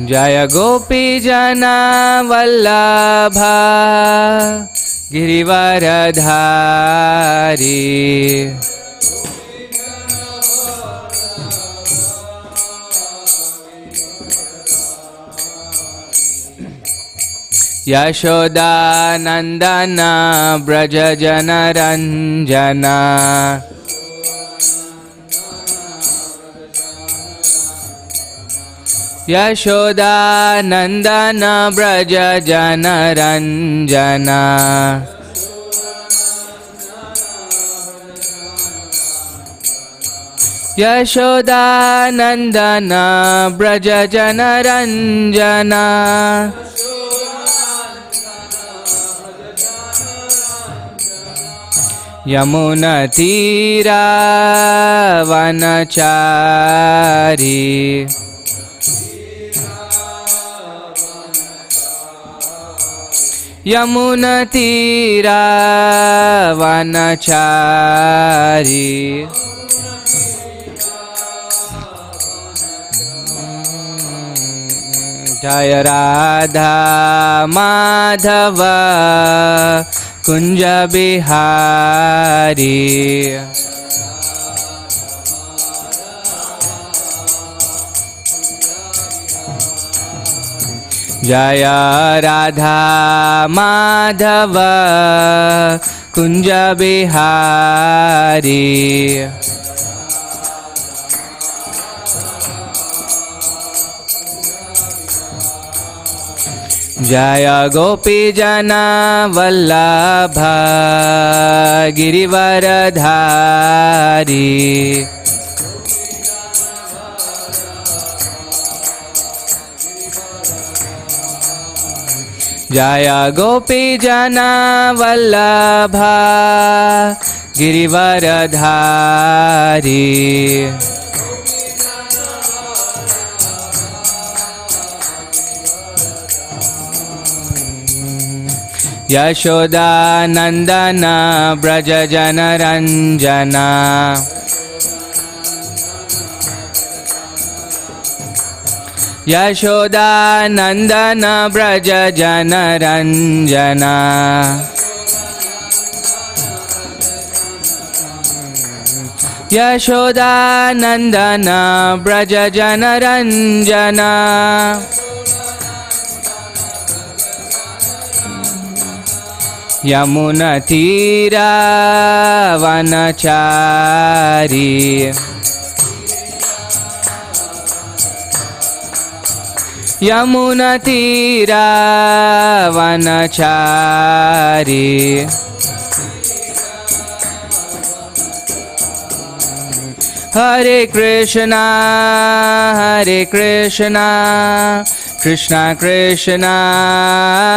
Jaya Gopi Jana Vallabha Girivaradhari Yashoda Nandana Braja Jana Ranjana Yashoda Nandana Braja Jana Ranjana Yashoda Nandana Braja Jana Ranjana Yamuna Tira Vanachari Yamuna Tira Vanachari Jaya Radha Madhava Kunja Bihari Jaya Radha Madhava Kunja Bihari Jaya Gopi Jana Vallabha Girivaradhari Jaya Gopi Jana Vallabha Girivaradhari Yashoda Nandana Braja Jana Ranjana Yashoda Nandana Braja Jana Ranjana Yashoda Nandana Braja Jana Ranjana Yamuna Tira Vanachari Yamuna Tira Vanachari Hare Krishna Hare Krishna Krishna Krishna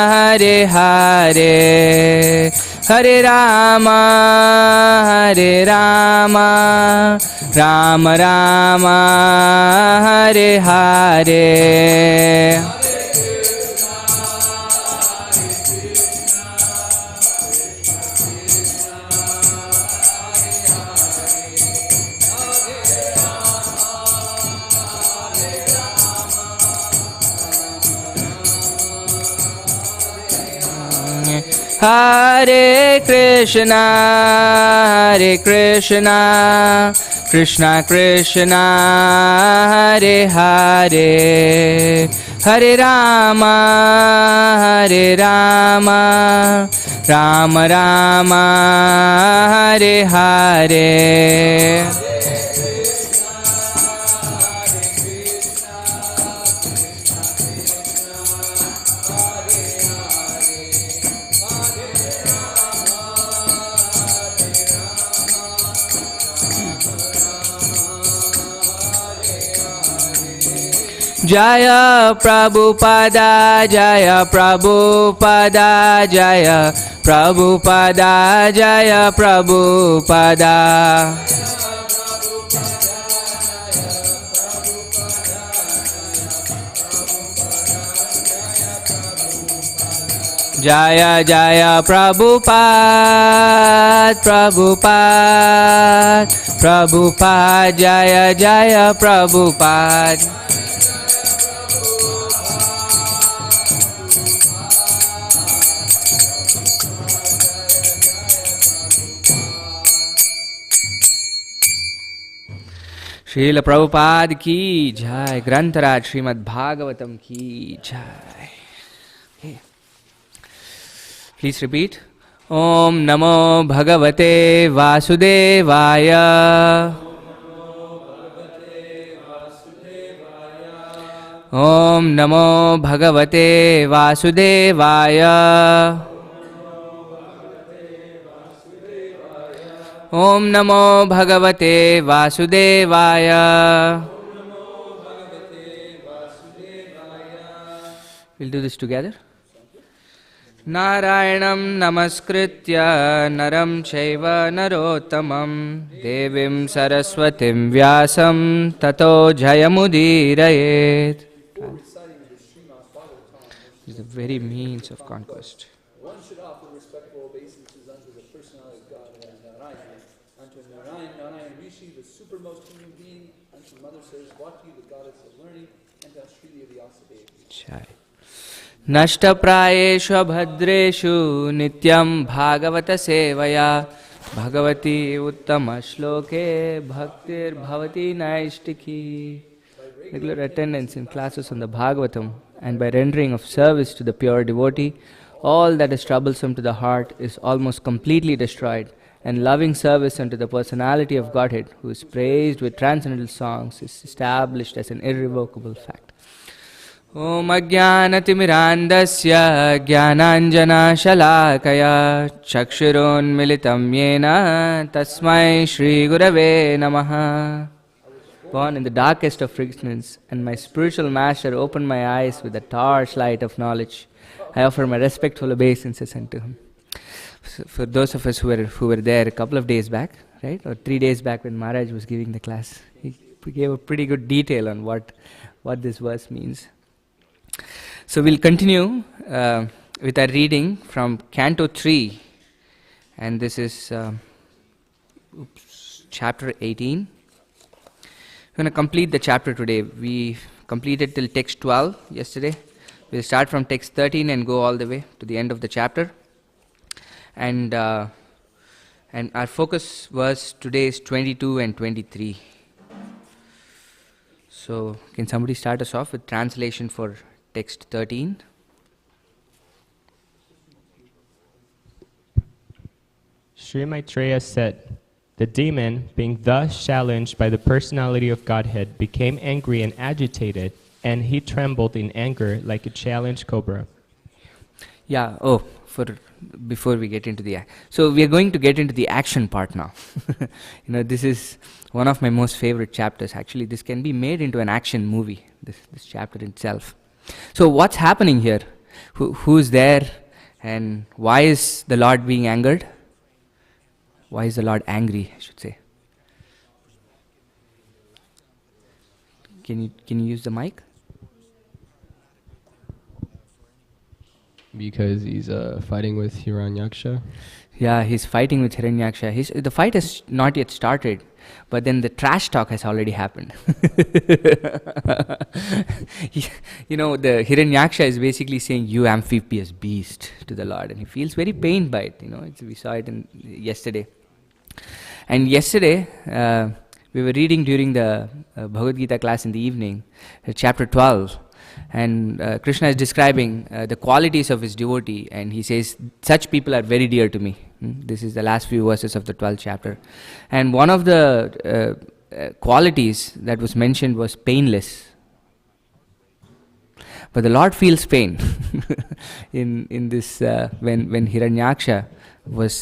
Hare Hare Hare Rama Hare Rama Rama Rama Hare Hare Hare Krishna Hare Krishna Krishna Krishna Hare Hare Hare Rama Hare Rama Rama Rama Hare Hare Jaya Prabhupada Jaya Prabhupada Jaya Prabhupada Jaya Prabhupada Jaya Jaya Prabhupada Prabhupada Prabhupada Jaya Jaya Prabhupada Srila Prabhupada ki jai. Grantaraj Srimad Bhagavatam ki jai. Okay. Please repeat. Om Namo Bhagavate Vasudevaya. Om Namo Bhagavate Vasudevaya. Om Namo Bhagavate Vasudevaya. We'll do this together. Narayanam Namaskritya Naram Chaiva Narottamam Devim Saraswatim Vyasam Tato Jayamudirayet. This is the very means of conquest. One should offer respectful obeisances unto the personality of God and Narayan. Unto Narayan Rishi, the supermost human being. Unto Mother Saraswati, the goddess of learning. And to Sri Vyasadeva. Chai. Nashtaprayeshu bhadreshu nityam bhagavata sevaya bhagavati uttama shloke bhaktir bhavati naishtiki. Regular attendance in classes on the Bhagavatam and by rendering of service to the pure devotee, all that is troublesome to the heart is almost completely destroyed, and loving service unto the personality of Godhead, who is praised with transcendental songs, is established as an irrevocable fact. Om Ajnanatimirandasya Jnananjana Shalakaya Chakshuron Militam Yena Tasmai Shri Gurave Namaha. Born in the darkest of ignorance, and my spiritual master opened my eyes with the torchlight of knowledge. I offer my respectful obeisances unto him. So for those of us who were there a couple of days back, right, or 3 days back when Maharaj was giving the class, he gave a pretty good detail on what this verse means. So we'll continue with our reading from Canto 3, and this is chapter 18. We're going to complete the chapter today. We completed till text 12 yesterday. We'll start from text 13 and go all the way to the end of the chapter. And our focus verse today is 22 and 23. So can somebody start us off with translation for text 13? Sri Maitreya said, "The demon, being thus challenged by the personality of Godhead, became angry and agitated, and he trembled in anger like a challenged cobra." Yeah, before we get into so we are going to get into the action part now. This is one of my most favorite chapters. Actually, this can be made into an action movie, this chapter itself. So what's happening here? Who's there, and why is the Lord being angered? Why is the Lord angry, I should say? Can you use the mic? Because he's fighting with Hiranyaksha. Yeah, he's fighting with Hiranyaksha. The fight has not yet started, but then the trash talk has already happened. The Hiranyaksha is basically saying, "You amphibious beast," to the Lord, and he feels very pained by it. We saw it yesterday. And yesterday, we were reading during the Bhagavad Gita class in the evening, chapter 12. And Krishna is describing the qualities of his devotee, and he says, "Such people are very dear to me." This is the last few verses of the 12th chapter. And one of the qualities that was mentioned was painless. But the Lord feels pain in this when Hiranyaksha was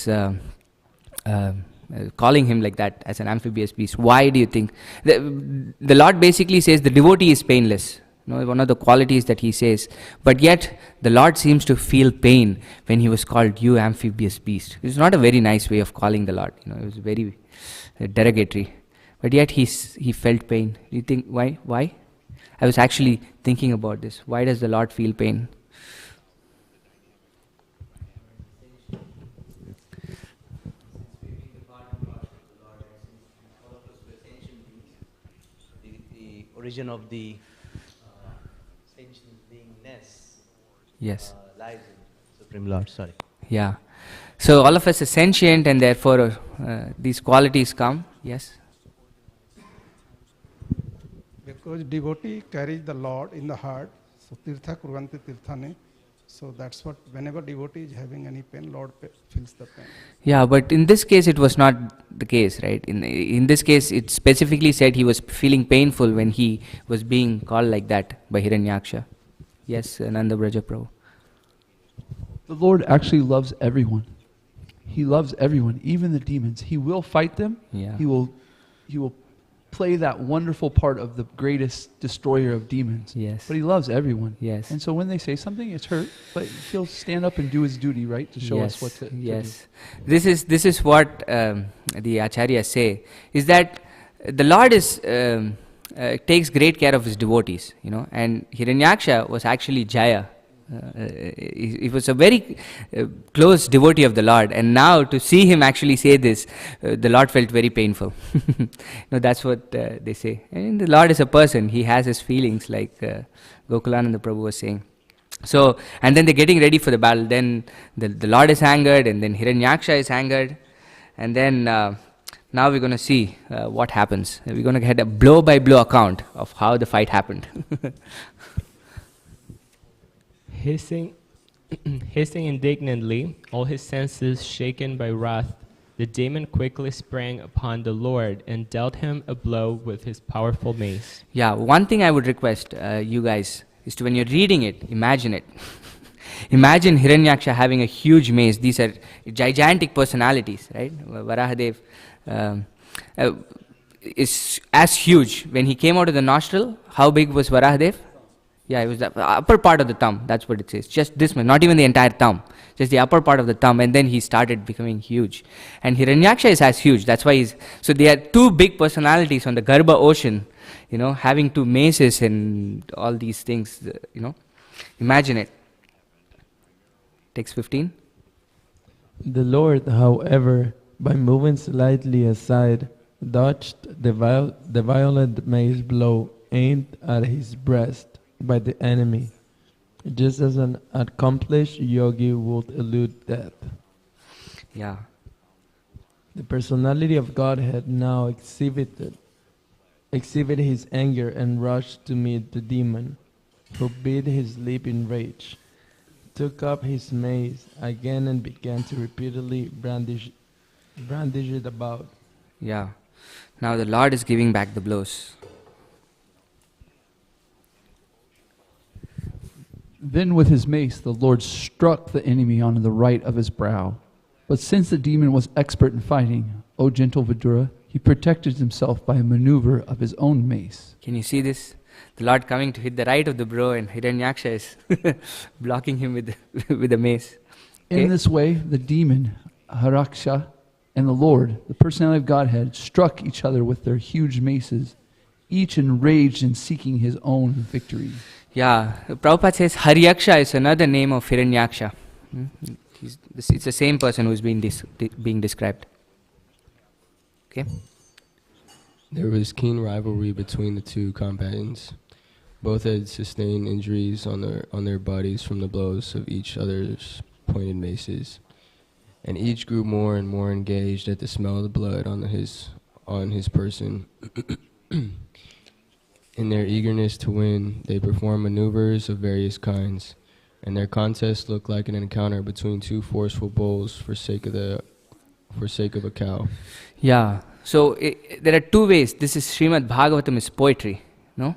calling him like that as an amphibious beast. Why do you think? The Lord basically says the devotee is painless. One of the qualities that he says. But yet, the Lord seems to feel pain when he was called, "You amphibious beast." It's not a very nice way of calling the Lord. It was very derogatory. But yet, he felt pain. Do you think why? Why? I was actually thinking about this. Why does the Lord feel pain? The origin of the sentient beingness Yes. lies in Supreme Lord. Sorry. Yeah. So all of us are sentient, and therefore these qualities come. Yes. because devotee carries the Lord in the heart. So tirtha kurvanti tirthane. So that's what, whenever devotee is having any pain, Lord feels the pain. Yeah, but in this case it was not the case, right? In this case it specifically said he was feeling painful when he was being called like that by Hiranyaksha. Yes, Nanda Braja Prabhu. The Lord actually loves everyone. He loves everyone, even the demons. He will fight them. Yeah. He will play that wonderful part of the greatest destroyer of demons. Yes. But he loves everyone. Yes. And so when they say something, it's hurt, but he'll stand up and do his duty, right, to show us what to Yes. do. This is what the acharyas say, is that the Lord is takes great care of his devotees, you know, and Hiranyaksha was actually Jaya. He was a very close devotee of the Lord, and now to see him actually say this, the Lord felt very painful. No, that's what they say. And the Lord is a person; he has his feelings, like Gokulananda Prabhu was saying. So, and then they're getting ready for the battle. Then the Lord is angered, and then Hiranyaksha is angered, and then now we're going to see what happens. We're going to get a blow-by-blow account of how the fight happened. Hissing indignantly, all his senses shaken by wrath, the demon quickly sprang upon the Lord and dealt him a blow with his powerful mace. Yeah, one thing I would request you guys is to, when you're reading it, imagine it. Imagine Hiranyaksha having a huge mace. These are gigantic personalities, right? Varahadev is as huge. When he came out of the nostril, how big was Varahadev? Yeah, it was the upper part of the thumb. That's what it says. Just this much, not even the entire thumb. Just the upper part of the thumb, and then he started becoming huge. And Hiranyaksha is as huge. That's why he's... So they are two big personalities on the Garbha ocean, you know, having two maces and all these things, you know. Imagine it. Text 15. The Lord, however, by moving slightly aside, dodged the violent mace blow aimed at his breast by the enemy, just as an accomplished yogi would elude death. Yeah. The personality of Godhead now exhibited his anger and rushed to meet the demon, who bit his lip in rage, took up his mace again and began to repeatedly brandish it about. Yeah. Now the Lord is giving back the blows. Then with his mace the Lord struck the enemy on the right of his brow. But since the demon was expert in fighting, O gentle Vidura, he protected himself by a maneuver of his own mace. Can you see this? The Lord coming to hit the right of the brow, and Hiranyaksha is blocking him with the mace. Okay? In this way, the demon, Haraksha, and the Lord, the personality of Godhead, struck each other with their huge maces, each enraged in seeking his own victory. Yeah, Prabhupada says Haryaksha is another name of Hiranyaksha. It's the same person who is being described. Okay? There was keen rivalry between the two combatants. Both had sustained injuries on their bodies from the blows of each other's pointed maces, and each grew more and more engaged at the smell of the blood on his person. In their eagerness to win, they performed maneuvers of various kinds, and their contest looked like an encounter between two forceful bulls for sake of a cow. Yeah. So there are two ways. This is Srimad Bhagavatam is poetry, no?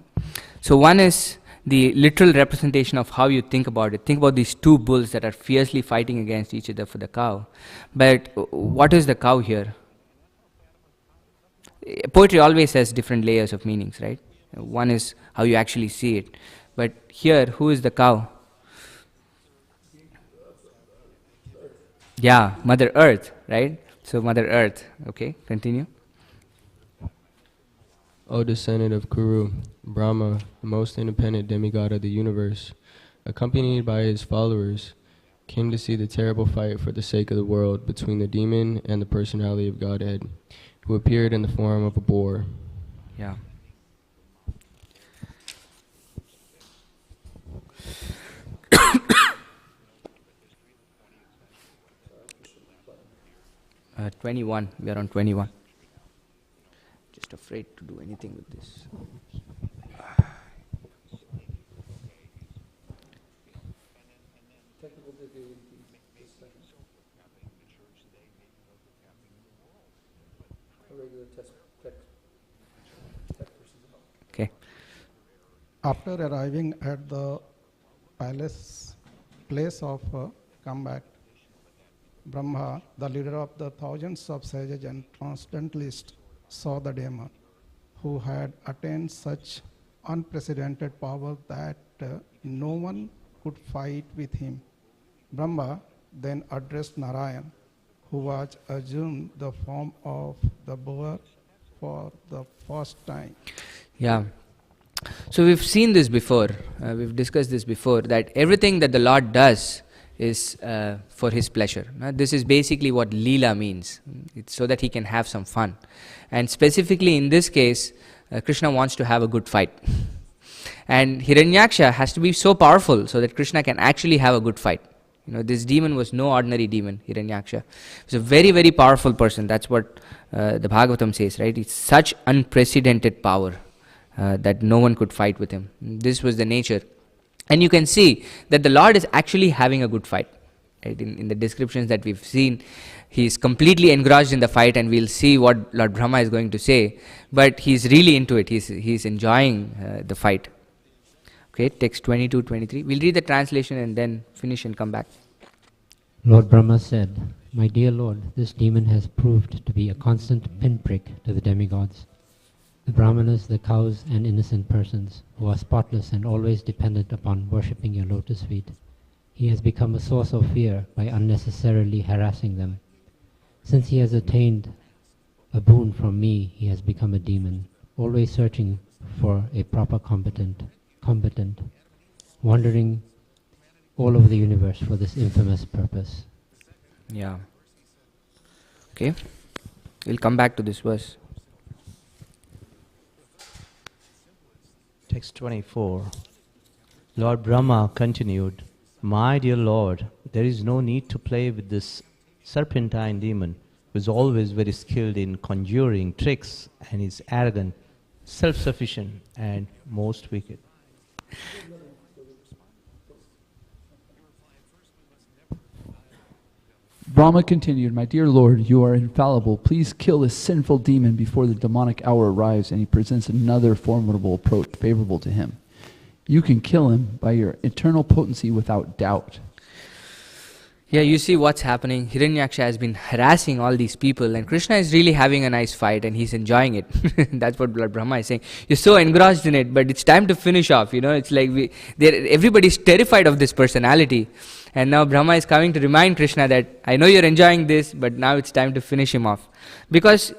So one is the literal representation of how you think about it. Think about these two bulls that are fiercely fighting against each other for the cow. But what is the cow here? Poetry always has different layers of meanings, right? One is how you actually see it. But here, who is the cow? Yeah, Mother Earth, right? So Mother Earth. Okay, continue. O descendant of Kuru, Brahma, the most independent demigod of the universe, accompanied by his followers, came to see the terrible fight for the sake of the world between the demon and the personality of Godhead, who appeared in the form of a boar. Yeah. 21. We are on 21. Just afraid to do anything with this. After arriving at the place of combat, Brahma, the leader of the thousands of sages and transcendentalists, saw the demon, who had attained such unprecedented power that no one could fight with him. Brahma then addressed Narayan, who was assumed the form of the boar for the first time. Yeah. So we've seen this before, we've discussed this before, that everything that the Lord does is for His pleasure. This is basically what Leela means. It's so that He can have some fun. And specifically in this case, Krishna wants to have a good fight. And Hiranyaksha has to be so powerful so that Krishna can actually have a good fight. This demon was no ordinary demon, Hiranyaksha. He's a very, very powerful person. That's what the Bhagavatam says, right? It's such unprecedented power that no one could fight with him. This was the nature. And you can see that the Lord is actually having a good fight. Right? In the descriptions that we've seen, he's completely engrossed in the fight, and we'll see what Lord Brahma is going to say. But he's really into it. He's enjoying the fight. Okay, text 22, 23. We'll read the translation and then finish and come back. Lord Brahma said, "My dear Lord, this demon has proved to be a constant pinprick to the demigods. The brahmanas, the cows, and innocent persons, who are spotless and always dependent upon worshipping your lotus feet. He has become a source of fear by unnecessarily harassing them. Since he has attained a boon from me, he has become a demon, always searching for a proper combatant, wandering all over the universe for this infamous purpose." Yeah. Okay. We'll come back to this verse. Text 24. Lord Brahma continued, "My dear Lord, there is no need to play with this serpentine demon who is always very skilled in conjuring tricks and is arrogant, self-sufficient, and most wicked." Brahma continued, "My dear Lord, you are infallible. Please kill this sinful demon before the demonic hour arrives and he presents another formidable approach favorable to him. You can kill him by your eternal potency without doubt." Yeah, you see what's happening. Hiranyaksha has been harassing all these people, and Krishna is really having a nice fight and he's enjoying it. That's what Lord Brahma is saying. You're so engrossed in it, but it's time to finish off. It's like everybody's terrified of this personality. And now Brahma is coming to remind Krishna that, I know you're enjoying this, but now it's time to finish him off. Because,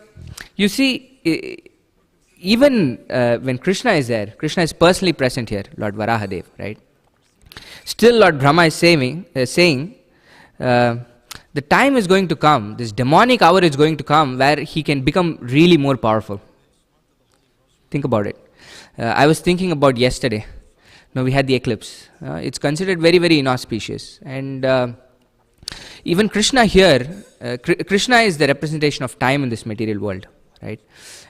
you see, even when Krishna is there, Krishna is personally present here, Lord Varahadev, right? Still Lord Brahma is saying, the time is going to come, this demonic hour is going to come where he can become really more powerful. Think about it. I was thinking about yesterday. Now we had the eclipse. It's considered very, very inauspicious. And even Krishna here, Krishna is the representation of time in this material world, right?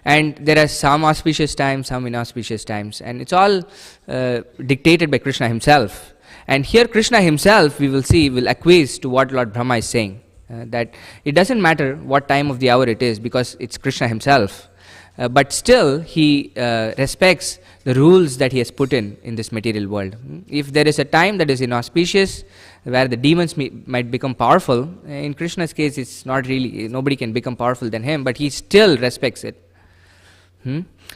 And there are some auspicious times, some inauspicious times. And it's all dictated by Krishna himself. And here Krishna himself, we will see, will acquiesce to what Lord Brahma is saying. That it doesn't matter what time of the hour it is, because it's Krishna himself. But still, he respects the rules that he has put in this material world. If there is a time that is inauspicious, where the demons might become powerful, in Krishna's case, it's not really, nobody can become powerful than him, but he still respects it.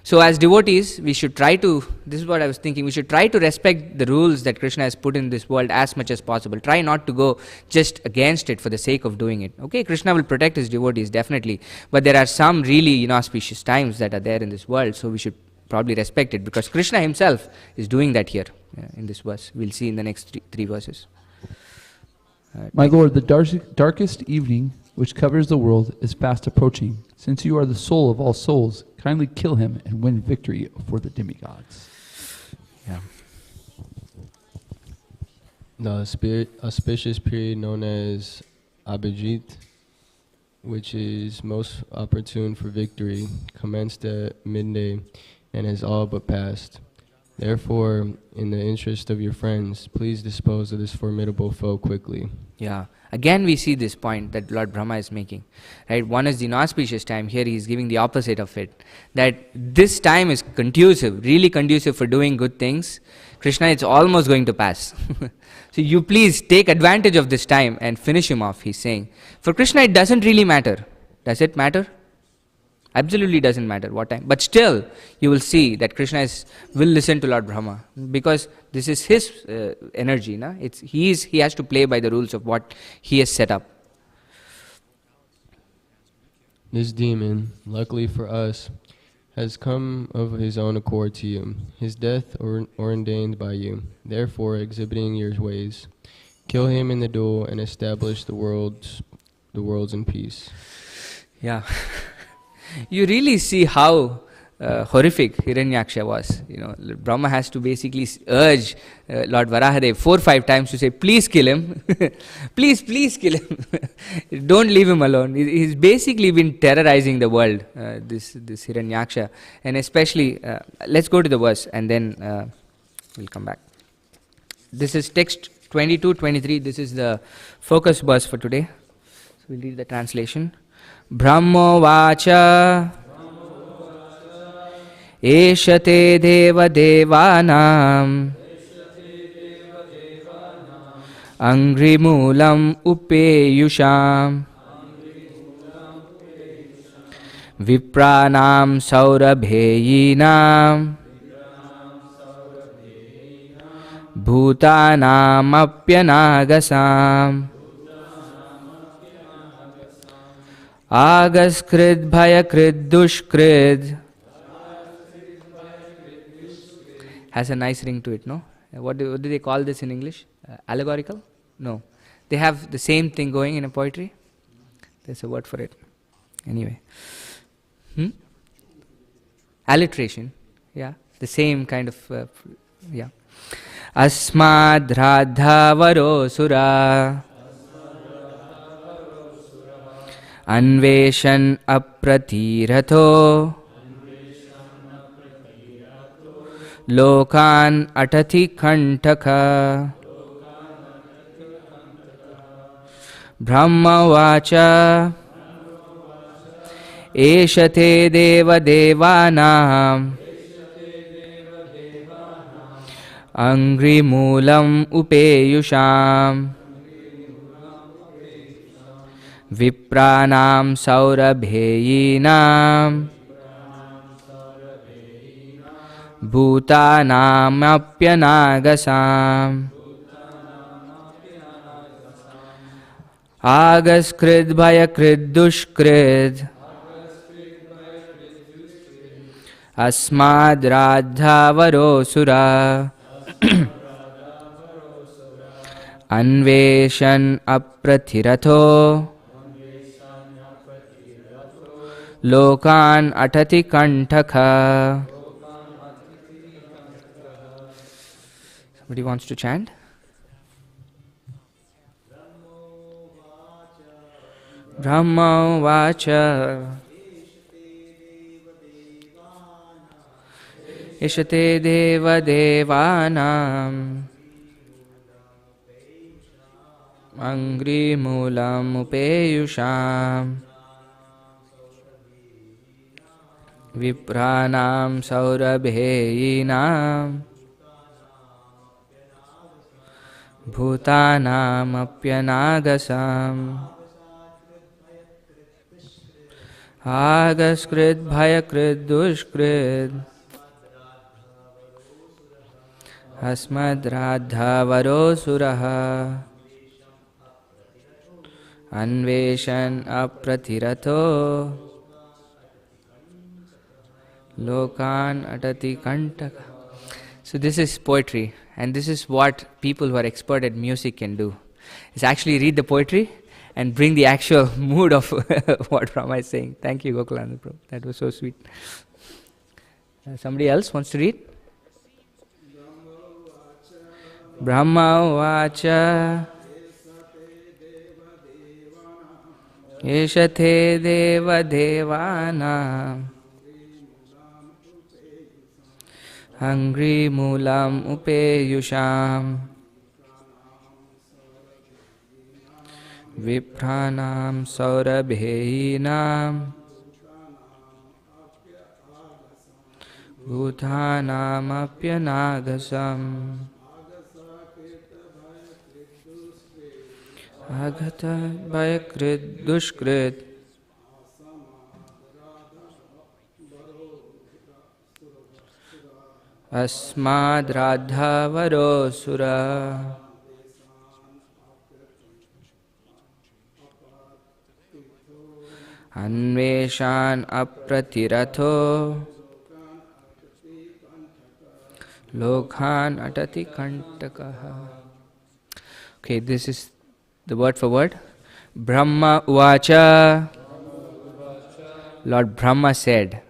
So as devotees, we should try to, this is what I was thinking, we should try to respect the rules that Krishna has put in this world as much as possible. Try not to go just against it for the sake of doing it. Okay, Krishna will protect his devotees, definitely. But there are some really inauspicious times that are there in this world, so we should probably respect it, because Krishna himself is doing that here in this verse. We'll see in the next three verses. My Lord, the darkest evening which covers the world is fast approaching. Since you are the soul of all souls, kindly kill him and win victory for the demigods. Yeah. The auspicious period known as Abhijit, which is most opportune for victory, commenced at midday and has all but passed. Therefore, in the interest of your friends, please dispose of this formidable foe quickly. Yeah. Again we see this point that Lord Brahma is making. Right? One is the inauspicious time. Here he is giving the opposite of it. That this time is conducive, really conducive for doing good things. Krishna, it's almost going to pass. So you please take advantage of this time and finish him off, he's saying. For Krishna it doesn't really matter. Does it matter? Absolutely doesn't matter what time. But still, you will see that Krishna will listen to Lord Brahma because this is his energy. Na? He has to play by the rules of what he has set up. This demon, luckily for us, has come of his own accord to you, his death ordained by you. Therefore, exhibiting your ways, kill him in the duel and establish the worlds in peace. Yeah. You really see how horrific Hiranyaksha was. Brahma has to basically urge Lord Varahadev 4 or 5 times to say, please kill him. please kill him. Don't leave him alone. He's basically been terrorizing the world, this Hiranyaksha. And especially, let's go to the verse and then we'll come back. This is text 22-23. This is the focus verse for today. So we'll read the translation. Brahmovacha Eshate deva devanam Angrimulam upeyusham Vipranam saurabheyinam Bhutanam apyanagasam Agaskrid bhayakrid dushkrid has a nice ring to it, no? What do they call this in English? Allegorical? No. They have the same thing going in a poetry. There's a word for it. Anyway. Alliteration. Yeah. The same kind of, yeah. Asmad radhavaro sura Anveshan apratiratho Lokan atati kantaka Brahmavacha Eshate deva devanam Angrimulam upeyusham Vipranam saurabheyinam Bhutanam apyanagasam Agaskrid bhayakrid dushkrid Asmad radhavaro sura Anveshan apratiratho Lokan atati kantaka. Somebody wants to chant? Brahma vacha Ishate deva devanam Angri mulam upeyusham Vipranam saurabheyinam Bhutanam apyanagasam Agaskrid bhayakrid dushkrid Asmad radhavaro suraha Anveshan apratiratho Lokan atati kantaka. So this is poetry, and this is what people who are expert at music can do. Is actually read the poetry and bring the actual mood of what Rama is saying. Thank you, Gokulananda Prabhu. That was so sweet. Somebody else wants to read? Brahma vacha Eshate deva devana Angri Mulam Upeyusham Vipranam Saurabheinam Bhutanam Apyanagasam Agata Bhayakrit Dushkrit Asmad Radha Varosura Anveshan Apratiratho Lokhan Atati Kantakaha. Okay, this is the word for word. Brahma Uvacha. Lord Brahma said,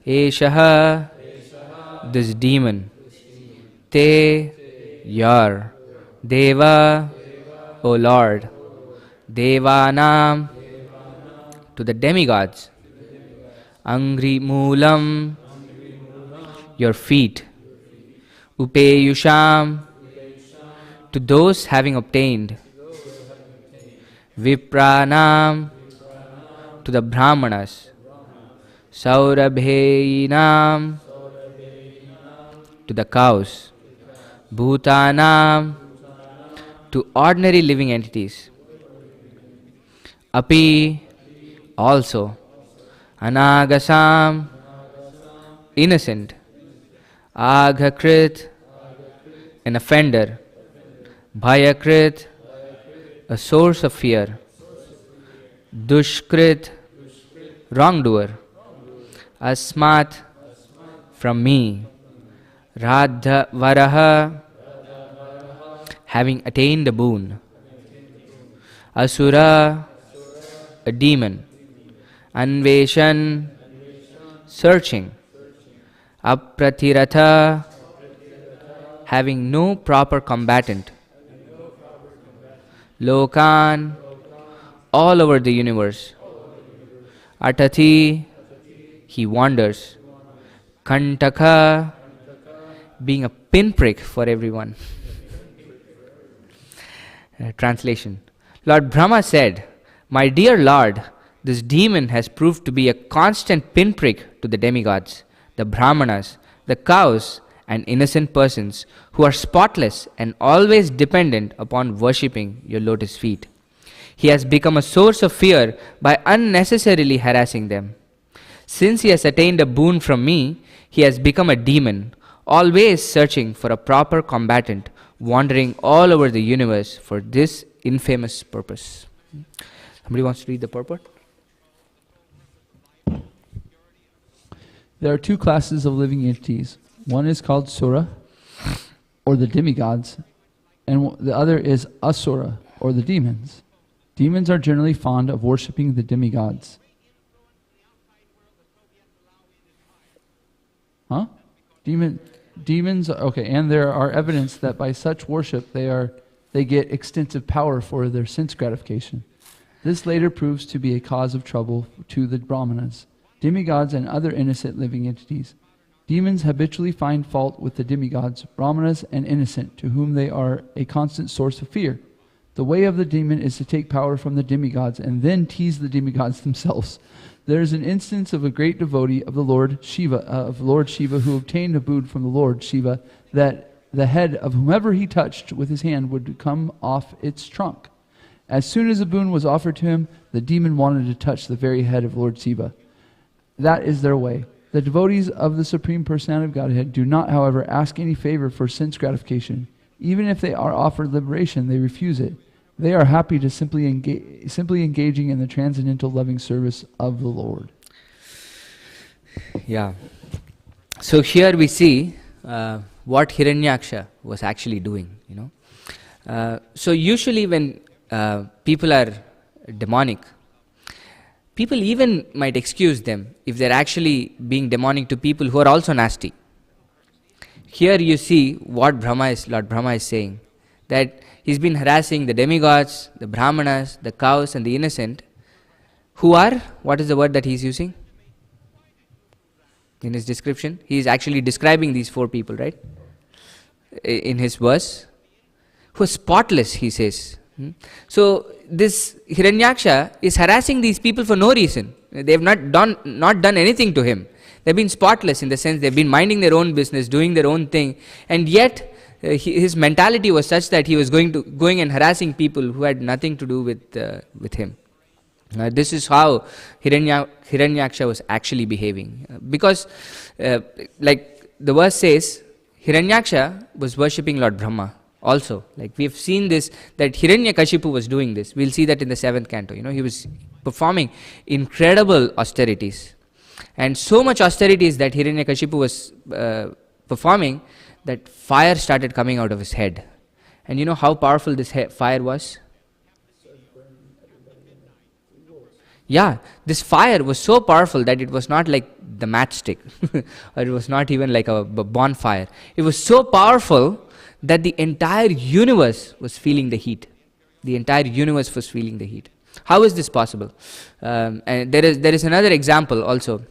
Eshaha, this demon, Te, your, Deva, O Lord, Devanam, to the demigods, Angri Moolam, your feet, Upeyusham, to those having obtained, Vipranam, to the Brahmanas, Saurabheinam, to the cows, Bhutanam, to ordinary living entities, Api, also, Anagasam, innocent, Aghakrit, an offender, Bhayakrit, a source of fear, Dushkrit, wrongdoer, Asmat, from me, Radha Varaha, having attained a boon, Asura, a demon, Anveshan, searching, Apratiratha, having no proper combatant, Lokan, all over the universe, Atati, he wanders, Kantaka, being a pinprick for everyone. Translation. Lord Brahma said, my dear Lord, this demon has proved to be a constant pinprick to the demigods, the Brahmanas, the cows, and innocent persons who are spotless and always dependent upon worshipping your lotus feet. He has become a source of fear by unnecessarily harassing them. Since he has attained a boon from me, he has become a demon, always searching for a proper combatant, wandering all over the universe for this infamous purpose. Somebody wants to read the purport? There are two classes of living entities. One is called Sura, or the demigods, and the other is Asura, or the demons. Demons are generally fond of worshipping the demigods. Huh? Demons, okay, and there are evidence that by such worship they get extensive power for their sense gratification. This later proves to be a cause of trouble to the Brahmanas, demigods, and other innocent living entities. Demons habitually find fault with the demigods, Brahmanas, and innocent, to whom they are a constant source of fear. The way of the demon is to take power from the demigods and then tease the demigods themselves. There is an instance of a great devotee of the Lord Shiva, who obtained a boon from the Lord Shiva that the head of whomever he touched with his hand would come off its trunk. As soon as the boon was offered to him, the demon wanted to touch the very head of Lord Shiva. That is their way. The devotees of the Supreme Personality of Godhead do not, however, ask any favor for sense gratification. Even if they are offered liberation, they refuse it. They are happy to simply engaging in the transcendental loving service of the Lord. Yeah. So here we see what Hiranyaksha was actually doing. So usually when people are demonic, people even might excuse them if they're actually being demonic to people who are also nasty. Here you see what Lord Brahma is saying, that he's been harassing the demigods, the Brahmanas, the cows, and the innocent, who are, what is the word that he's using? in his description. He is actually describing these 4 people, right? In his verse, who are spotless, he says. So this Hiranyaksha is harassing these people for no reason. They have not done anything to him. They've been spotless in the sense they've been minding their own business, doing their own thing, and yet his mentality was such that he was going and harassing people who had nothing to do with him. This is how Hiranyaksha was actually behaving, because like the verse says, Hiranyaksha was worshipping Lord Brahma also. Like we have seen this, that Hiranyakashipu was doing this. We'll see that in the 7th canto. He was performing incredible austerities, and so much austerities that Hiranyakashipu was performing that fire started coming out of his head. And you know how powerful this fire was? Yeah, this fire was so powerful that it was not like the matchstick or it was not even like a bonfire. It was so powerful that the entire universe was feeling the heat. The entire universe was feeling the heat. How is this possible? And there is another example also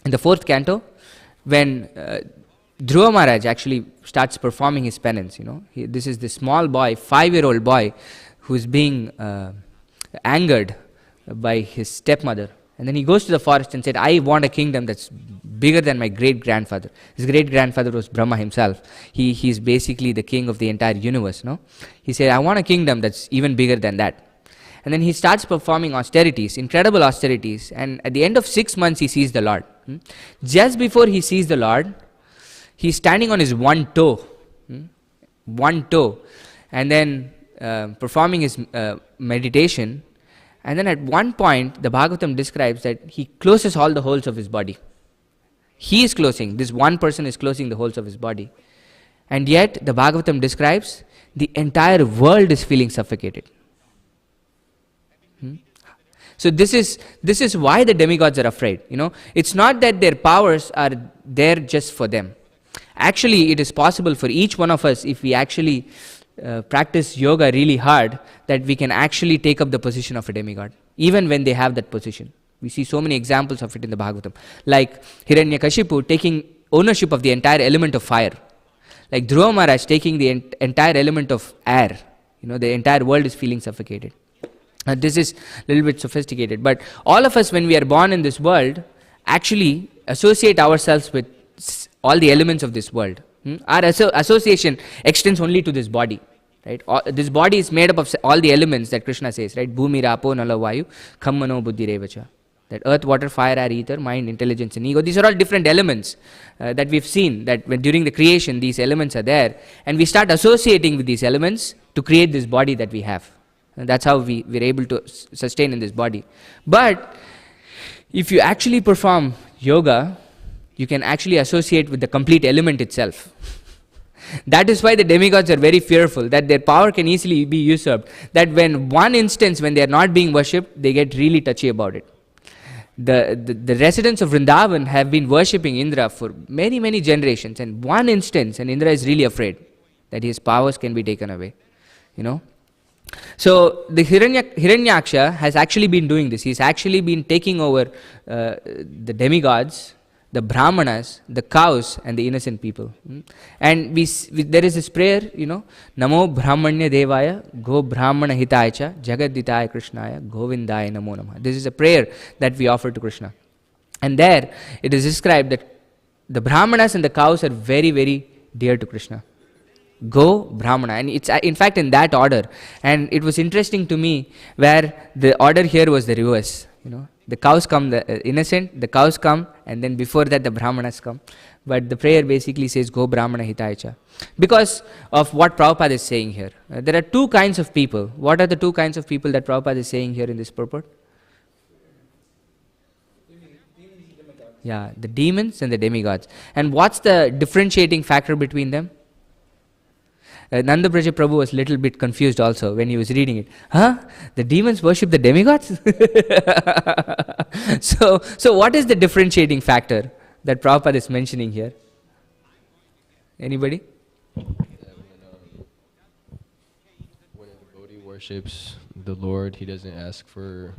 in the 4th canto, when Dhruva Maharaj actually starts performing his penance. This is the small boy, 5-year-old boy, who is being angered by his stepmother, and then he goes to the forest and said, I want a kingdom that's bigger than my great-grandfather. His great-grandfather was Brahma himself. He's basically the king of the entire universe. He said, I want a kingdom that's even bigger than that. And then he starts performing austerities, incredible austerities, and at the end of 6 months he sees the Lord. Just before he sees the Lord, he's standing on his one toe, and then performing his meditation. And then at one point, the Bhagavatam describes that he closes all the holes of his body. He is closing, this one person is closing the holes of his body. And yet, the Bhagavatam describes the entire world is feeling suffocated. So this is why the demigods are afraid. It's not that their powers are there just for them. Actually, it is possible for each one of us, if we actually practice yoga really hard, that we can actually take up the position of a demigod, even when they have that position. We see so many examples of it in the Bhagavatam, like Hiranyakashipu taking ownership of the entire element of fire, like Dhruva Maharaj taking the entire element of air. The entire world is feeling suffocated. This is a little bit sophisticated, but all of us, when we are born in this world, actually associate ourselves with all the elements of this world. Our association extends only to this body, right? This body is made up of all the elements that Krishna says, right? Bhumi, Rapo, Nala, Vayu, Kham, Mano, Buddhi, Revacha. That earth, water, fire, air, ether, mind, intelligence, and ego. These are all different elements that we've seen, that during the creation these elements are there, and we start associating with these elements to create this body that we have. And that's how we're able to sustain in this body. But if you actually perform yoga, you can actually associate with the complete element itself. That is why the demigods are very fearful, that their power can easily be usurped. That when they are not being worshipped, they get really touchy about it. The residents of Vrindavan have been worshipping Indra for many, many generations, and one instance, and Indra is really afraid that his powers can be taken away. So the Hiranyaksha has actually been doing this. He's actually been taking over the demigods, the brahmanas, the cows, and the innocent people. And there is this prayer, Namo Brahmanya Devaya, Go Brahmana Hitaya Cha, Jagaditaya Krishnaya, Govindaya Namo Namah. This is a prayer that we offer to Krishna. And there it is described that the brahmanas and the cows are very, very dear to Krishna. Go Brahmana, and it's in fact in that order. And it was interesting to me where the order here was the reverse. The cows come, the innocent, the cows come, and then before that the brahmanas come. But the prayer basically says Go Brahmana Hitaya Cha, because of what Prabhupada is saying here. There are 2 kinds of people. What are the 2 kinds of people that Prabhupada is saying here in this purport? Yeah, the demons and the demigods. And what's the differentiating factor between them? Nanda Braja Prabhu was a little bit confused also when he was reading it. The demons worship the demigods? So what is the differentiating factor that Prabhupada is mentioning here? Anybody? When a devotee worships the Lord, he doesn't ask for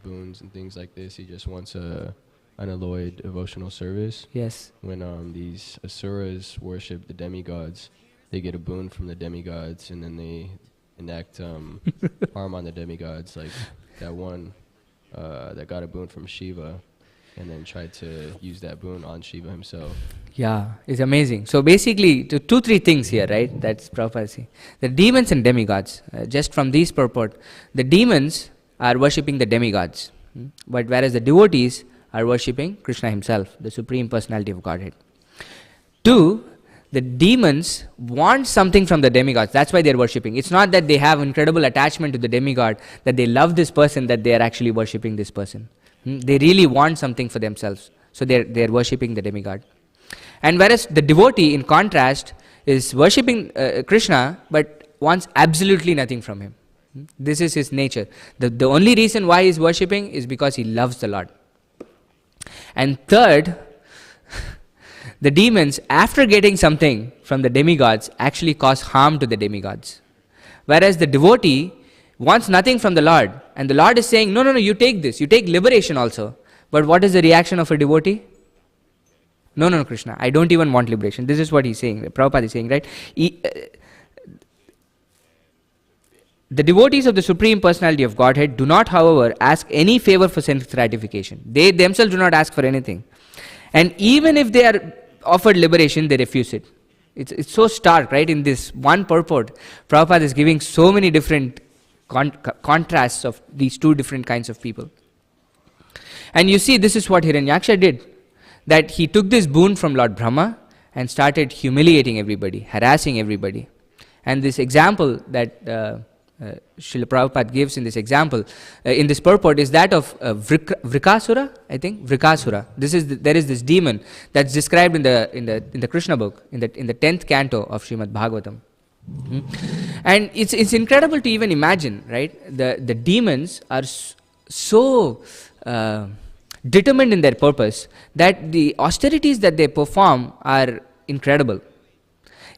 boons and things like this. He just wants a unalloyed devotional service. Yes. When these asuras worship the demigods, they get a boon from the demigods, and then they enact harm on the demigods, like that one that got a boon from Shiva, and then tried to use that boon on Shiva himself. Yeah, it's amazing. So basically, 2-3 things here, right? That's Prabhupada saying. The demons and demigods, just from these purport, the demons are worshipping the demigods, but whereas the devotees are worshipping Krishna himself, the Supreme Personality of Godhead. 2, the demons want something from the demigods. That's why they're worshipping. It's not that they have incredible attachment to the demigod, that they love this person, that they are actually worshipping this person. They really want something for themselves. So they're worshipping the demigod. And whereas the devotee, in contrast, is worshipping Krishna, but wants absolutely nothing from him. This is his nature. The only reason why he's worshipping is because he loves the Lord. And third, the demons, after getting something from the demigods, actually cause harm to the demigods. Whereas the devotee wants nothing from the Lord, and the Lord is saying, no, you take this, you take liberation also. But what is the reaction of a devotee? No, Krishna, I don't even want liberation. This is what he's saying, Prabhupada is saying, right? The devotees of the Supreme Personality of Godhead do not, however, ask any favor for sense gratification. They themselves do not ask for anything. And even if they are offered liberation, they refuse it. It's so stark, right? In this one purport, Prabhupada is giving so many different contrasts of these two different kinds of people. And you see, this is what Hiranyaksha did. That he took this boon from Lord Brahma and started humiliating everybody, harassing everybody. And this example that Srila Prabhupada gives in this example, in this purport, is that of Vrikasura, I think, Vrikasura. There is this demon that's described in the Krishna book, in the 10th canto of Srimad Bhagavatam. And it's incredible to even imagine, right? The demons are so determined in their purpose that the austerities that they perform are incredible.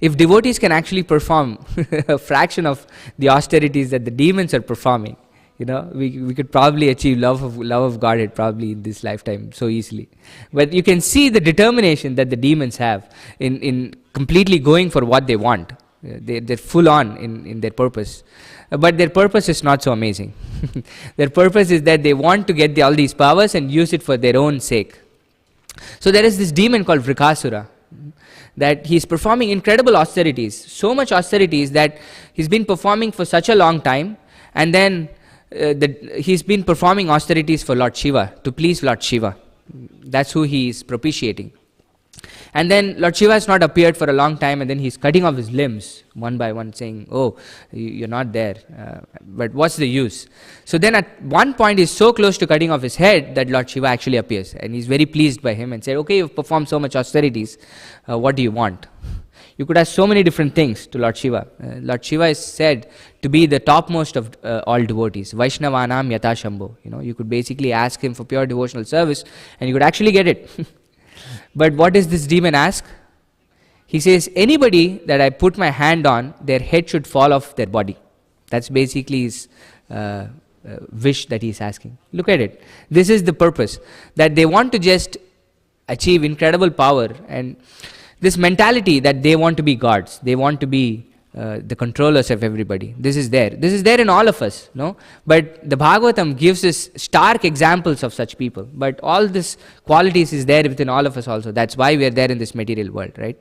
If devotees can actually perform a fraction of the austerities that the demons are performing, we could probably achieve love of Godhead probably in this lifetime so easily. But you can see the determination that the demons have in completely going for what they want. They're full on in their purpose. But their purpose is not so amazing. Their purpose is that they want to get all these powers and use it for their own sake. So there is this demon called Vrikasura, that he's performing incredible austerities, so much austerities that he's been performing for such a long time, and then he's been performing austerities for Lord Shiva, to please Lord Shiva. That's who he is propitiating. And then Lord Shiva has not appeared for a long time, and then he's cutting off his limbs one by one, saying, oh, you're not there, but what's the use? So then at one point he's so close to cutting off his head that Lord Shiva actually appears, and he's very pleased by him and said, okay, you've performed so much austerities, what do you want? You could ask so many different things to Lord Shiva. Lord Shiva is said to be the topmost of all devotees. Vaishnavanam yata shambho. You could basically ask him for pure devotional service, and you could actually get it. But what does this demon ask? He says, anybody that I put my hand on, their head should fall off their body. That's basically his wish that he's asking. Look at it. This is the purpose. That they want to just achieve incredible power, and this mentality that they want to be gods. They want to be the controllers of everybody. This is there. This is there in all of us, no? But the Bhagavatam gives us stark examples of such people. But all these qualities is there within all of us also. That's why we are there in this material world, right?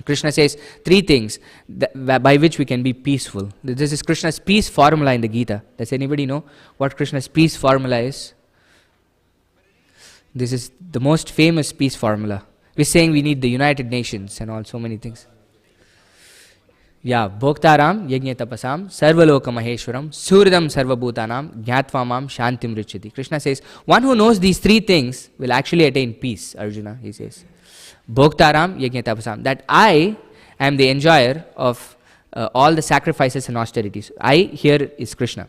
Krishna says 3 things by which we can be peaceful. This is Krishna's peace formula in the Gita. Does anybody know what Krishna's peace formula is? This is the most famous peace formula. We're saying we need the United Nations and all, so many things. Yeah, Bhoktaram, Yajna Tapasam, Sarvaloka Maheshwaram, Suridam Sarvabhutanam, Jnatva Shantim Richati. Krishna says, one who knows these 3 things will actually attain peace, Arjuna, he says. Bhoktaram, Yajna Tapasam, that I am the enjoyer of all the sacrifices and austerities. I here is Krishna,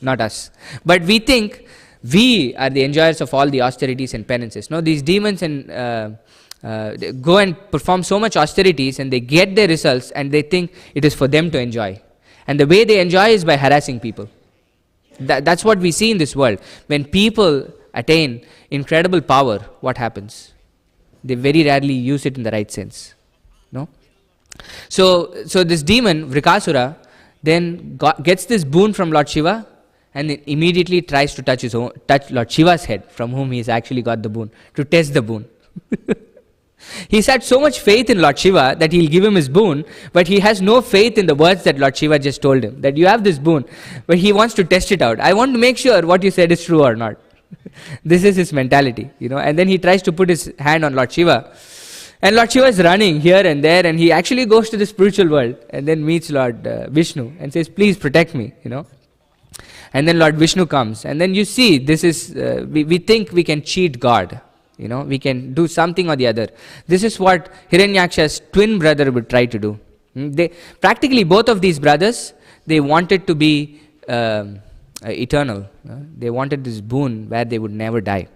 not us. But we think we are the enjoyers of all the austerities and penances. No, these demons and they go and perform so much austerities, and they get their results, and they think it is for them to enjoy. And the way they enjoy is by harassing people. That's what we see in this world. When people attain incredible power, what happens? They very rarely use it in the right sense. No? So this demon, Vrikasura, then gets this boon from Lord Shiva, and then immediately tries to touch Lord Shiva's head, from whom he's actually got the boon, to test the boon. He's had so much faith in Lord Shiva that he'll give him his boon, but he has no faith in the words that Lord Shiva just told him, that you have this boon, but he wants to test it out. I want to make sure what you said is true or not. This is his mentality, and then he tries to put his hand on Lord Shiva. And Lord Shiva is running here and there, and he actually goes to the spiritual world and then meets Lord Vishnu and says, please protect me, And then Lord Vishnu comes, and then you see, this is, we think we can cheat God, we can do something or the other. This is what Hiranyaksha's twin brother would try to do. Practically both of these brothers, they wanted to be eternal. They wanted this boon where they would never die.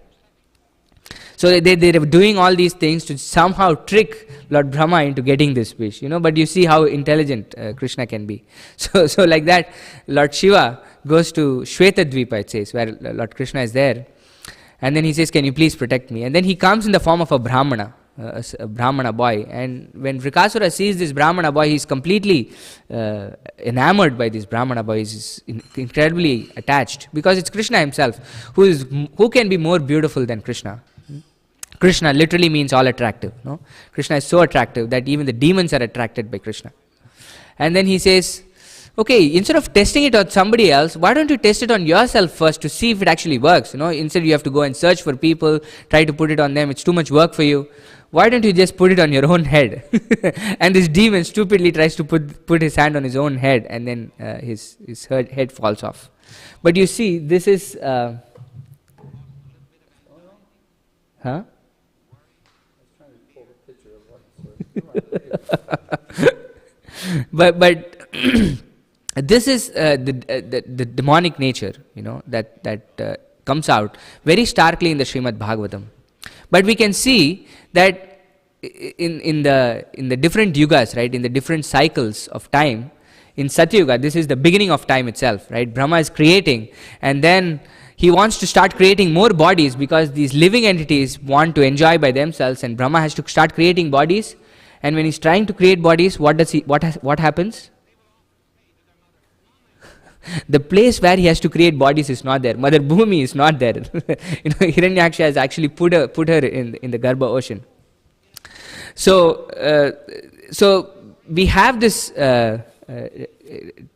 So they were doing all these things to somehow trick Lord Brahma into getting this wish, but you see how intelligent Krishna can be. So like that, Lord Shiva goes to Shvetadvipa, it says, where Lord Krishna is there. And then he says, can you please protect me? And then he comes in the form of a Brahmana, a Brahmana boy. And when Vrikasura sees this Brahmana boy, he's completely enamored by this Brahmana boy. He's incredibly attached, because it's Krishna himself, who can be more beautiful than Krishna? Krishna literally means all attractive. No? Krishna is so attractive that even the demons are attracted by Krishna. And then he says, okay, instead of testing it on somebody else, why don't you test it on yourself first to see if it actually works? Instead you have to go and search for people, try to put it on them. It's too much work for you. Why don't you just put it on your own head? And this demon stupidly tries to put his hand on his own head, and then his head falls off. But you see, this is... Huh? but this is the demonic nature, that comes out very starkly in the Srimad Bhagavatam. But we can see that in the different yugas, right, in the different cycles of time, in Satyuga, this is the beginning of time itself, right? Brahma is creating, and then he wants to start creating more bodies, because these living entities want to enjoy by themselves, and Brahma has to start creating bodies. And when he's trying to create bodies, what happens? The place where he has to create bodies is not there. Mother Bhumi is not there. Hiranyaksha has actually put her in the Garbha ocean. So we have this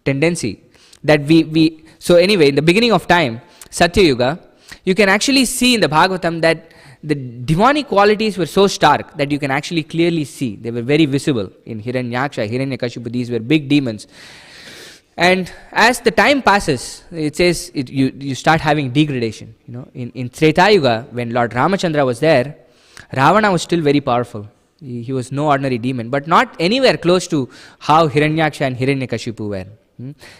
tendency that we. So anyway, in the beginning of time, Satya Yuga, you can actually see in the Bhagavatam that the demonic qualities were so stark that you can actually clearly see. They were very visible in Hiranyaksha, Hiranyakashipu. These were big demons. And as the time passes, it says you start having degradation. In Treta Yuga, when Lord Ramachandra was there, Ravana was still very powerful. He was no ordinary demon, but not anywhere close to how Hiranyaksha and Hiranyakashipu were.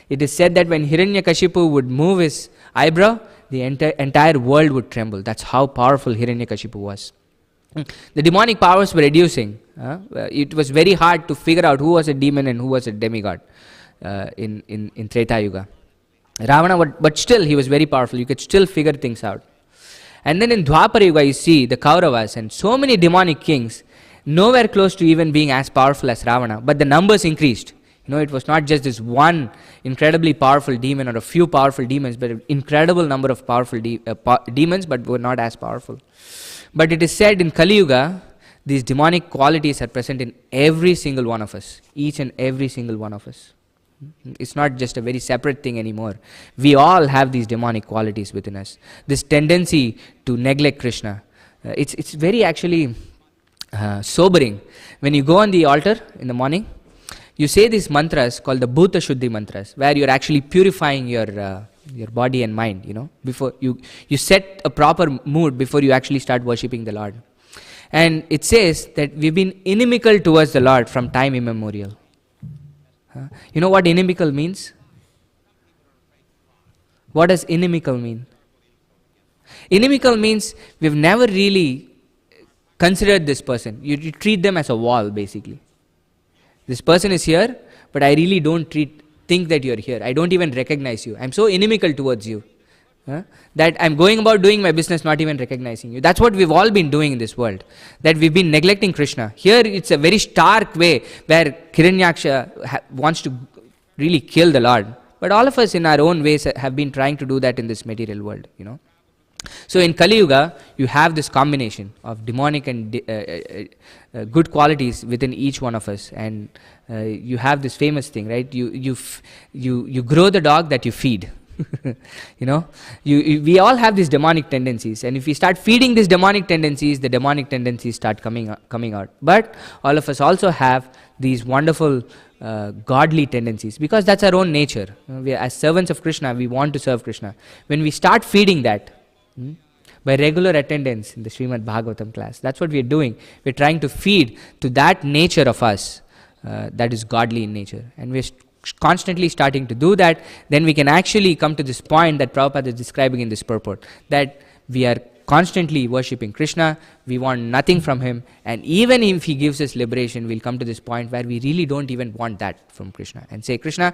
It is said that when Hiranyakashipu would move his eyebrow, the entire world would tremble. That's how powerful Hiranyakashipu was. The demonic powers were reducing. It was very hard to figure out who was a demon and who was a demigod in Treta Yuga. Ravana, but still he was very powerful. You could still figure things out. And then in Dwapara Yuga, you see the Kauravas and so many demonic kings, nowhere close to even being as powerful as Ravana, but the numbers increased. It was not just this one incredibly powerful demon or a few powerful demons, but an incredible number of powerful demons, but were not as powerful. But it is said in Kali Yuga, these demonic qualities are present in every single one of us, each and every single one of us. It's not just a very separate thing anymore. We all have these demonic qualities within us. This tendency to neglect Krishna. It's very actually sobering. When you go on the altar in the morning, you say these mantras called the Bhuta Shuddhi mantras, where you're actually purifying your body and mind, before you set a proper mood before you actually start worshipping the Lord. And it says that we've been inimical towards the Lord from time immemorial. You know what inimical means? What does inimical mean? Inimical means we've never really considered this person. You treat them as a wall, basically. This person is here, but I really don't think that you're here. I don't even recognize you. I'm so inimical towards you. That I'm going about doing my business, not even recognizing you. That's what we've all been doing in this world. That we've been neglecting Krishna. Here it's a very stark way where Hiranyaksha wants to really kill the Lord. But all of us in our own ways have been trying to do that in this material world, So in Kali Yuga, you have this combination of demonic and good qualities within each one of us, and you have this famous thing, right? You grow the dog that you feed. We all have these demonic tendencies, and if we start feeding these demonic tendencies, the demonic tendencies start coming out. But all of us also have these wonderful godly tendencies, because that's our own nature. As servants of Krishna, we want to serve Krishna. When we start feeding that by regular attendance in the Srimad Bhagavatam class, that's what we are doing. We're trying to feed to that nature of us that is godly in nature, and we're constantly starting to do that. Then we can actually come to this point that Prabhupada is describing in this purport, that we are constantly worshipping Krishna, we want nothing from him, and even if he gives us liberation, we'll come to this point where we really don't even want that from Krishna, and say, Krishna,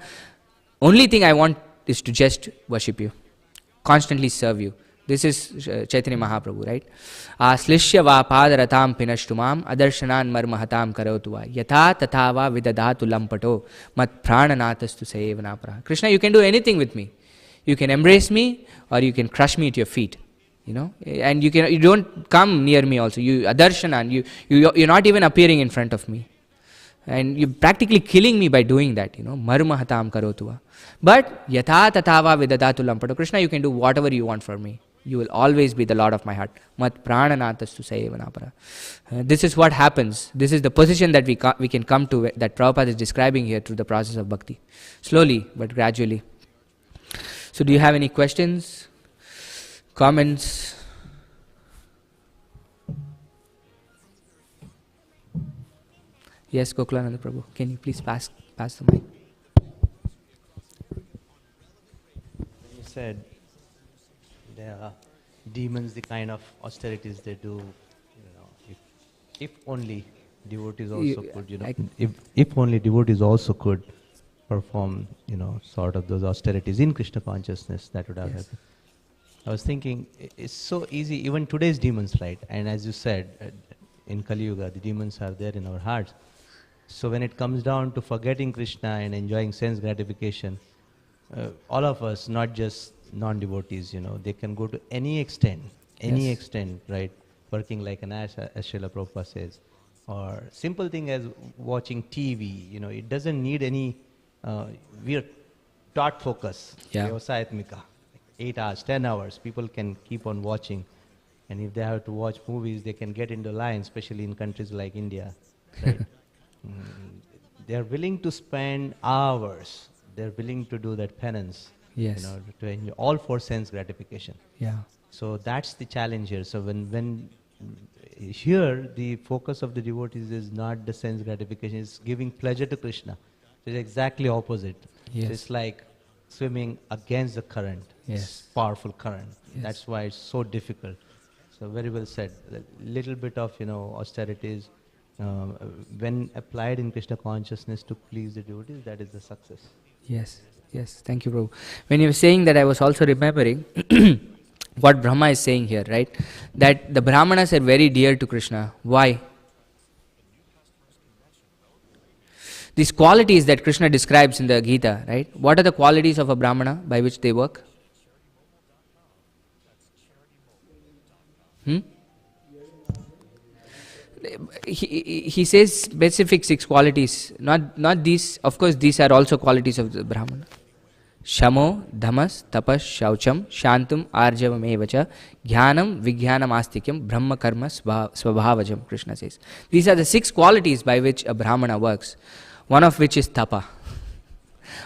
only thing I want is to just worship you, constantly serve you. This is Chaitanya Mahaprabhu, right? Aslishya va padaratam pinashtumam adarshanan marmahatam karotuva yatha tathava vidadatu lampato mat prananatas tu sayevanapara. Krishna, you can do anything with me. You can embrace me, or you can crush me at your feet. And you don't come near me also. You adarshanan, you're not even appearing in front of me. And you're practically killing me by doing that, marmahatam karotuva. But yatha tathava vidadatu lampato. Krishna, you can do whatever you want for me. You will always be the Lord of my heart. Mat prananatas tu sayevanapara. This is what happens. This is the position that we can come to, that Prabhupada is describing here through the process of bhakti. Slowly, but gradually. So do you have any questions? Comments? Yes, Gokulananda Prabhu. Can you please pass the mic? You said there are demons, the kind of austerities they do, if only devotees also could, if only devotees also could perform, sort of those austerities in Krishna consciousness, that would have happened. I was thinking, it's so easy, even today's demons, right? And as you said, in Kali Yuga, the demons are there in our hearts. So when it comes down to forgetting Krishna and enjoying sense gratification, all of us, not just non-devotees, they can go to any extent, right? Working like an ass, as Srila Prabhupada says. Or simple thing as watching TV, it doesn't need any, we are taught focus, Vyavasayatmika, 8 hours, 10 hours, people can keep on watching. And if they have to watch movies, they can get into line, especially in countries like India, right? They are willing to spend hours. They're willing to do that penance. Yes. To enjoy, all for sense gratification. Yeah. So that's the challenge here. So when here the focus of the devotees is not the sense gratification, it's giving pleasure to Krishna. It's exactly opposite. Yes. So it's like swimming against the current. Yes. It's powerful current. Yes. That's why it's so difficult. So very well said. A little bit of austerities, when applied in Krishna consciousness to please the devotees, that is the success. Yes. Thank you, Prabhu. When you were saying that, I was also remembering what Brahma is saying here, right? That the Brahmanas are very dear to Krishna. Why? These qualities that Krishna describes in the Gita, right? What are the qualities of a Brahmana by which they work? He says specific 6 qualities, not these. Of course, these are also qualities of the Brahmana. Shamo, Dhamas, Tapas, Shaucham, Shantum, Arjavam Evacha, Jnanam, Vijnanam Astikyam, Brahma Karma, Svabhavajam, Krishna says. These are the 6 qualities by which a Brahmana works, one of which is Tapa,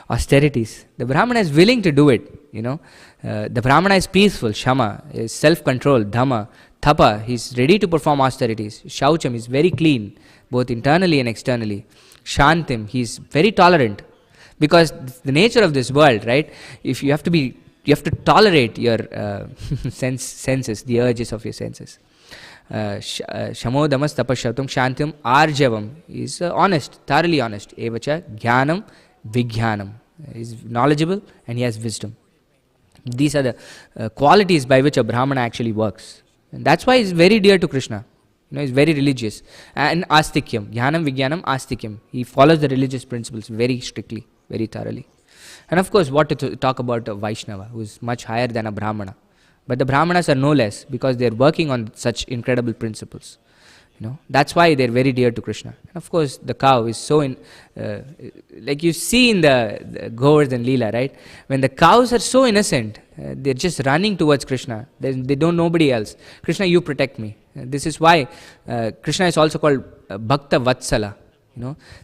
austerities. The Brahmana is willing to do it, The Brahmana is peaceful, Shama, is self-control, Dhamma, Tapa, he is ready to perform austerities. Shaucham is very clean, both internally and externally. Shantim, he is very tolerant. Because the nature of this world, right? If you have to tolerate your senses, the urges of your senses. Shamo, Damas, Tapashyatam, Shantam, Arjavam is honest, thoroughly honest. Evacha, Jnanam, Vijnanam. He is knowledgeable and he has wisdom. These are the qualities by which a Brahmana actually works. And that's why he's very dear to Krishna. He's very religious. And astikyam, jnanam, vijnanam, astikyam. He follows the religious principles very strictly, very thoroughly. And of course, what to talk about a Vaishnava, who is much higher than a Brahmana. But the Brahmanas are no less, because they are working on such incredible principles. That's why they're very dear to Krishna. And of course, the cow is so like you see in the Govardhan Leela, right? When the cows are so innocent, they're just running towards Krishna. They don't know nobody else. Krishna, you protect me. This is why Krishna is also called Bhakta Vatsala.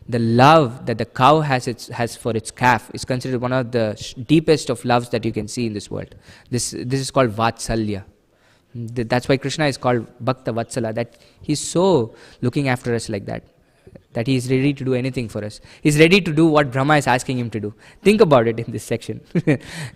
The love that the cow has for its calf is considered one of the deepest of loves that you can see in this world. This is called Vatsalya. That's why Krishna is called Bhakta Vatsala, that he's so looking after us like that he's ready to do anything for us. He's ready to do what Brahma is asking him to do. Think about it in this section.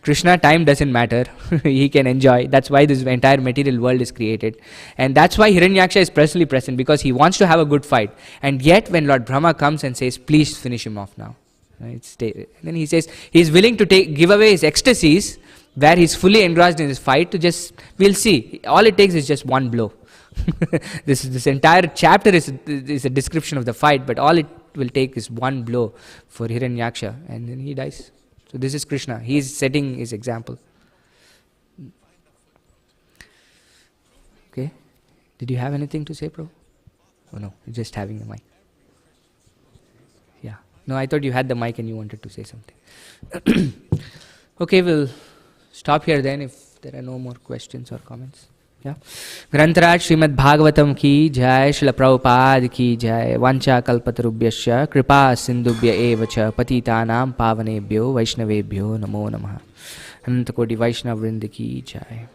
Krishna, time doesn't matter. He can enjoy. That's why this entire material world is created. And that's why Hiranyaksha is presently present, because he wants to have a good fight. And yet when Lord Brahma comes and says, please finish him off now. Then he says, he's willing to give away his ecstasies, where he's fully engrossed in this fight, we'll see. All it takes is just one blow. This entire chapter is a description of the fight, but all it will take is one blow for Hiranyaksha, and then he dies. So this is Krishna. He is setting his example. Okay. Did you have anything to say, Prabhu? Oh no, you're just having the mic. Yeah. No, I thought you had the mic and you wanted to say something. Okay, we'll stop here then if there are no more questions or comments. Yeah. Grantaraj Srimad Bhagavatam ki jai, Srila Prabhupada ki jai, Vancha kalpatarubhyasya, Kripa sindubhya evacha, Patitanam pavanebhyo, Vaishnavebhyo namo namaha. Anantakoti Vaishnav Vrinda ki jai.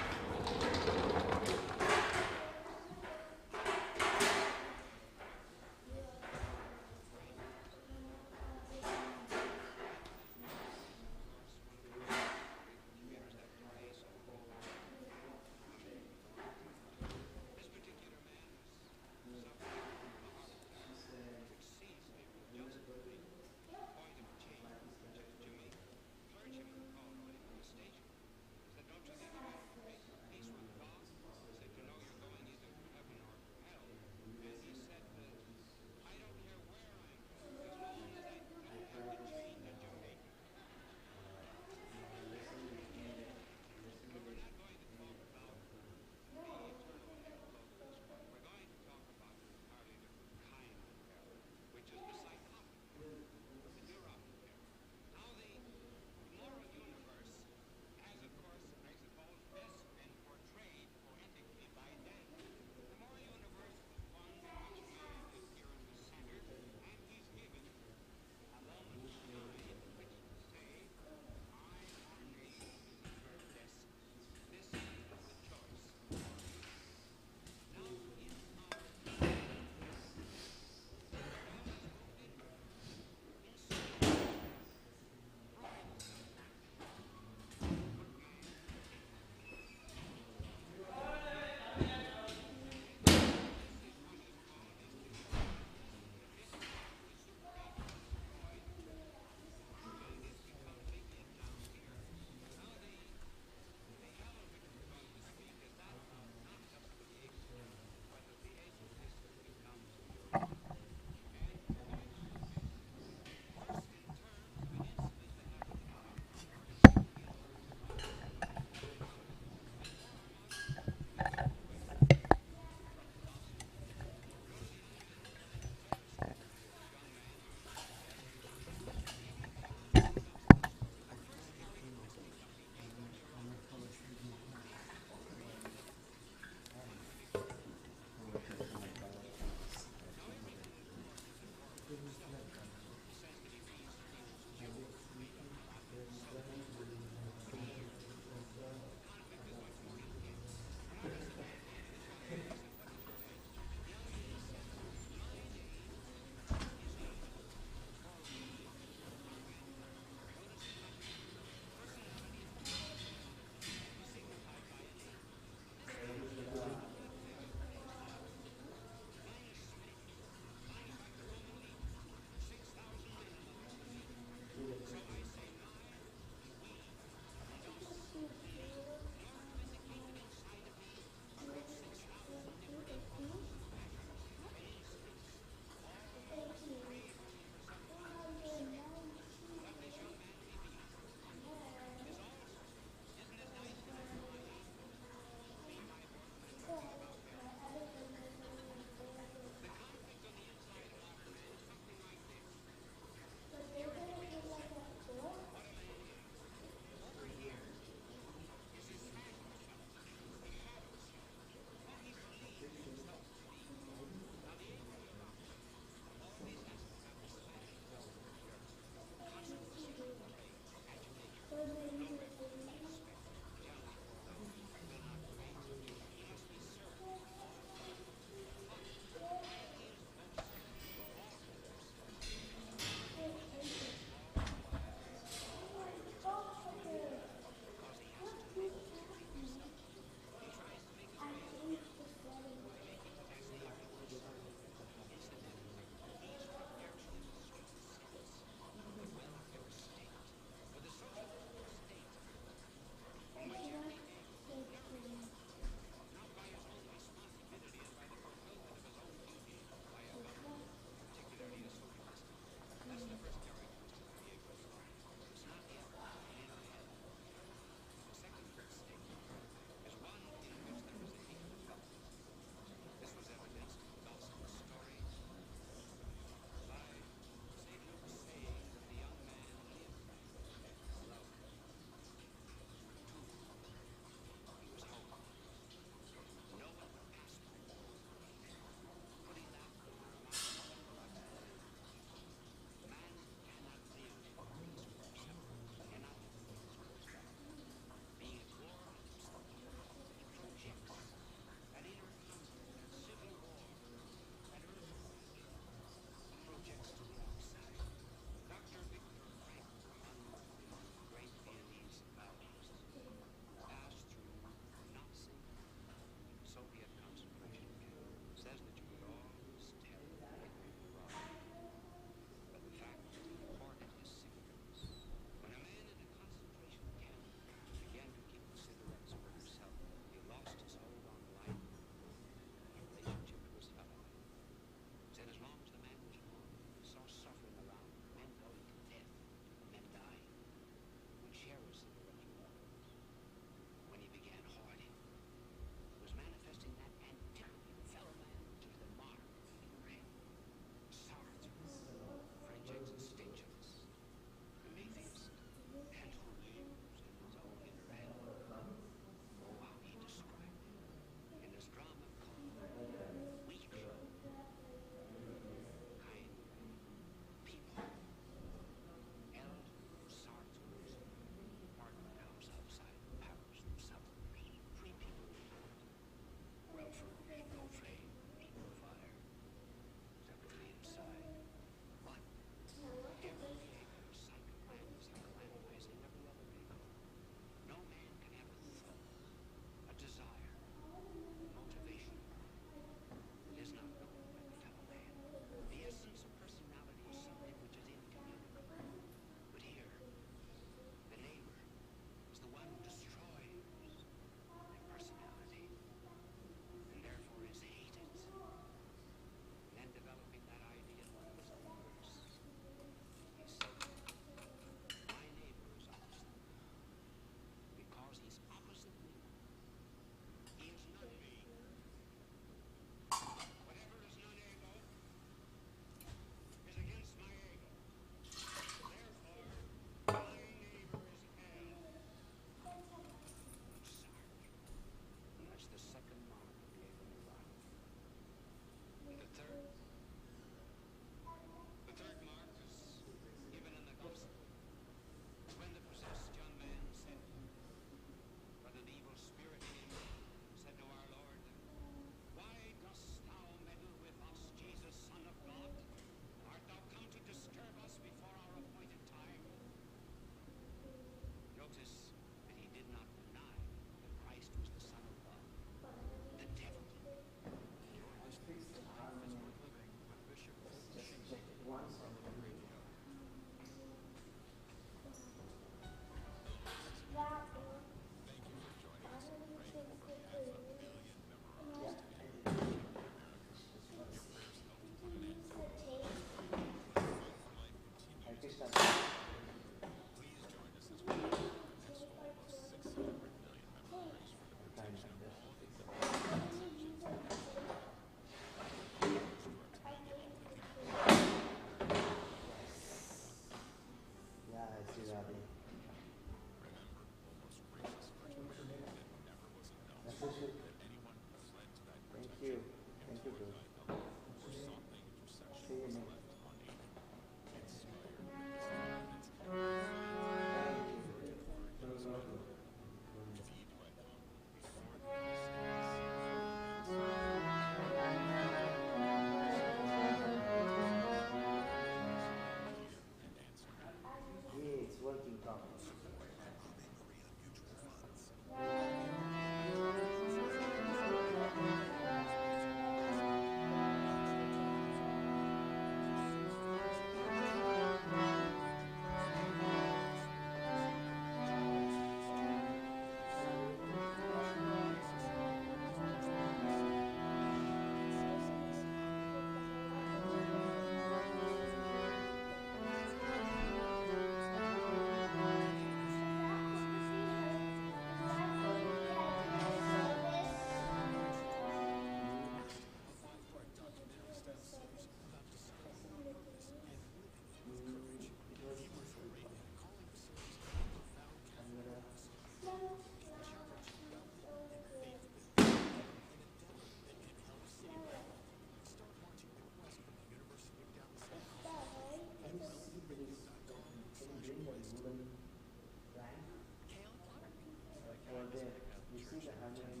harmony